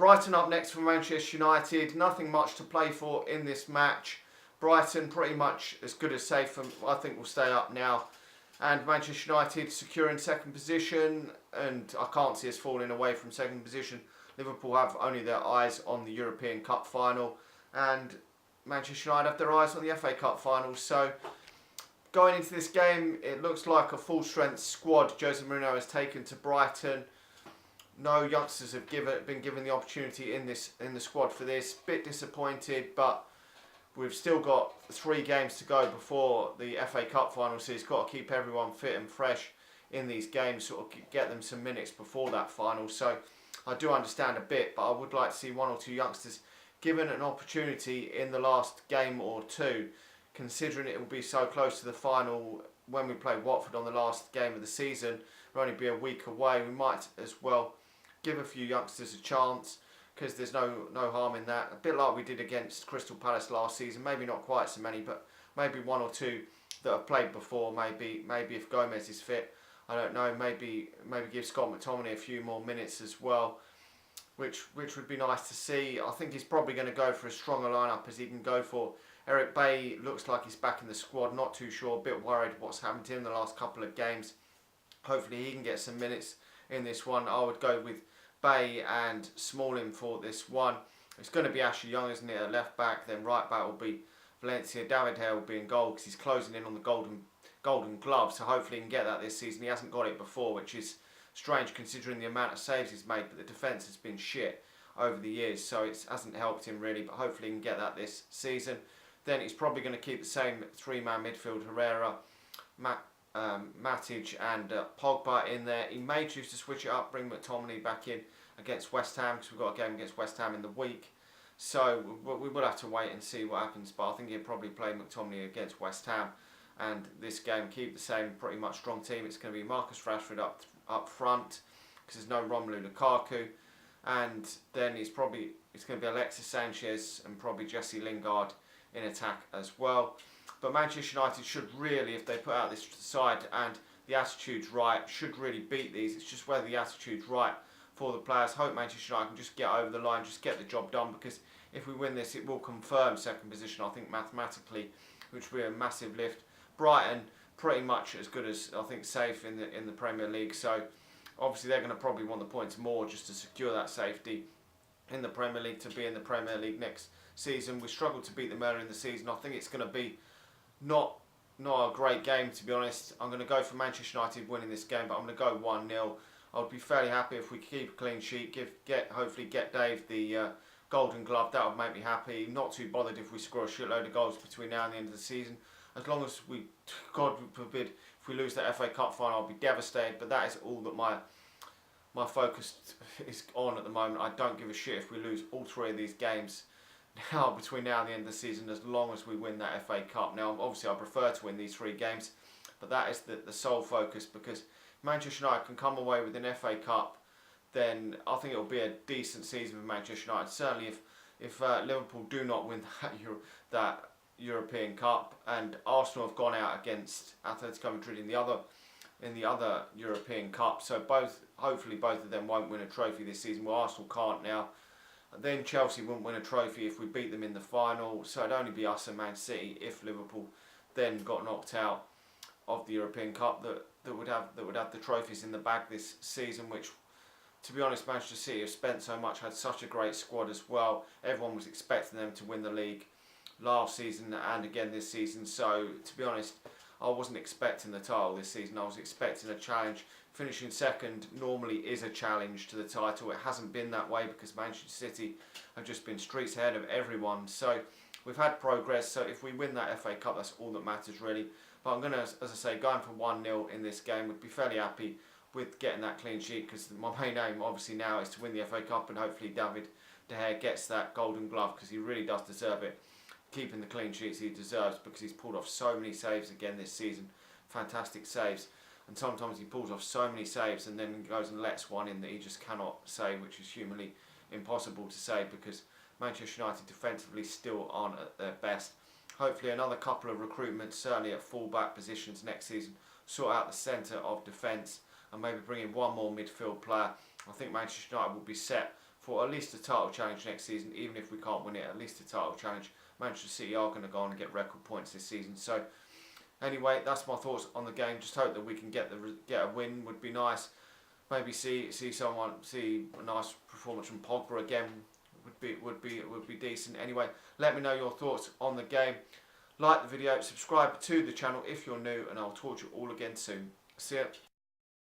Brighton up next for Manchester United. Nothing much to play for in this match. Brighton pretty much as good as safe, and I think will stay up now. And Manchester United securing second position, and I can't see us falling away from second position. Liverpool have only their eyes on the European Cup final, and Manchester United have their eyes on the FA Cup final. So going into this game, it looks like a full-strength squad Jose Mourinho has taken to Brighton. No youngsters have been given the opportunity in the squad for this. Bit disappointed, but we've still got 3 games to go before the FA Cup final, so he's got to keep everyone fit and fresh in these games, sort of get them some minutes before that final. So I do understand a bit, but I would like to see 1 or 2 youngsters given an opportunity in the last game or 2, considering it will be so close to the final when we play Watford on the last game of the season. We'll only be a week away. We might as well give a few youngsters a chance, because there's no harm in that. A bit like we did against Crystal Palace last season. Maybe not quite so many, but maybe 1 or 2 that have played before. Maybe if Gomez is fit, I don't know. Maybe give Scott McTominay a few more minutes as well, which would be nice to see. I think he's probably going to go for a stronger lineup as he can go for. Eric Bailly looks like he's back in the squad. Not too sure. A bit worried what's happened to him the last couple of games. Hopefully he can get some minutes in this one. I would go with Bay and Smalling for this one. It's going to be Ashley Young, isn't it, at left back. Then right back will be Valencia. David Hare will be in goal because he's closing in on the golden glove. So hopefully he can get that this season. He hasn't got it before, which is strange considering the amount of saves he's made. But the defence has been shit over the years, so it hasn't helped him really. But hopefully he can get that this season. Then he's probably going to keep the same 3-man midfield: Herrera, Matic and Pogba in there. He may choose to switch it up, bring McTominay back in against West Ham, because we've got a game against West Ham in the week. So we will have to wait and see what happens, but I think he'll probably play McTominay against West Ham, and this game keep the same pretty much strong team. It's going to be Marcus Rashford up front, because there's no Romelu Lukaku, and then it's going to be Alexis Sanchez and probably Jesse Lingard in attack as well. But Manchester United should really, if they put out this side and the attitude's right, should really beat these. It's just whether the attitude's right for the players. Hope Manchester United can just get over the line, just get the job done, because if we win this, it will confirm second position, I think, mathematically, which will be a massive lift. Brighton, pretty much as good as, I think, safe in the Premier League. So obviously they're going to probably want the points more just to secure that safety in the Premier League, to be in the Premier League next season. We struggled to beat them earlier in the season. I think it's going to be not a great game, to be honest. I'm going to go for Manchester United winning this game, but I'm going to go 1-0. I would be fairly happy if we keep a clean sheet, hopefully get Dave the golden glove. That would make me happy. Not too bothered if we score a shitload of goals between now and the end of the season. As long as we, God forbid, if we lose the FA Cup final, I'll be devastated. But that is all that my focus is on at the moment. I don't give a shit if we lose all 3 of these games now between now and the end of the season, as long as we win that FA Cup. Now obviously I prefer to win these 3 games, but that is the sole focus, because Manchester United can come away with an FA Cup, then I think it will be a decent season for Manchester United. Certainly if Liverpool do not win that European Cup, and Arsenal have gone out against Atletico Madrid in the other European Cup, so hopefully both of them won't win a trophy this season. Well, Arsenal can't now. Then Chelsea wouldn't win a trophy if we beat them in the final, so it'd only be us and Man City if Liverpool then got knocked out of the European Cup that would have the trophies in the bag this season. Which, to be honest, Manchester City have spent so much, had such a great squad as well. Everyone was expecting them to win the league last season and again this season. So to be honest, I wasn't expecting the title this season. I was expecting a challenge. Finishing second normally is a challenge to the title. It hasn't been that way because Manchester City have just been streets ahead of everyone. So we've had progress. So if we win that FA Cup, that's all that matters really. But I'm going to, as I say, going for 1-0 in this game. Would be fairly happy with getting that clean sheet, because my main aim obviously now is to win the FA Cup, and hopefully David De Gea gets that golden glove, because he really does deserve it. Keeping the clean sheets he deserves, because he's pulled off so many saves again this season. Fantastic saves. And sometimes he pulls off so many saves and then goes and lets one in that he just cannot save, which is humanly impossible to save, because Manchester United defensively still aren't at their best. Hopefully another couple of recruitments, certainly at full-back positions next season, sort out the centre of defence, and maybe bring in one more midfield player. I think Manchester United will be set for at least a title challenge next season. Even if we can't win it, at least a title challenge. Manchester City are going to go on and get record points this season. So anyway, that's my thoughts on the game. Just hope that we can get a win. Would be nice. Maybe see a nice performance from Pogba again. Would be decent. Anyway, let me know your thoughts on the game. Like the video, subscribe to the channel if you're new, and I'll talk to you all again soon. See ya.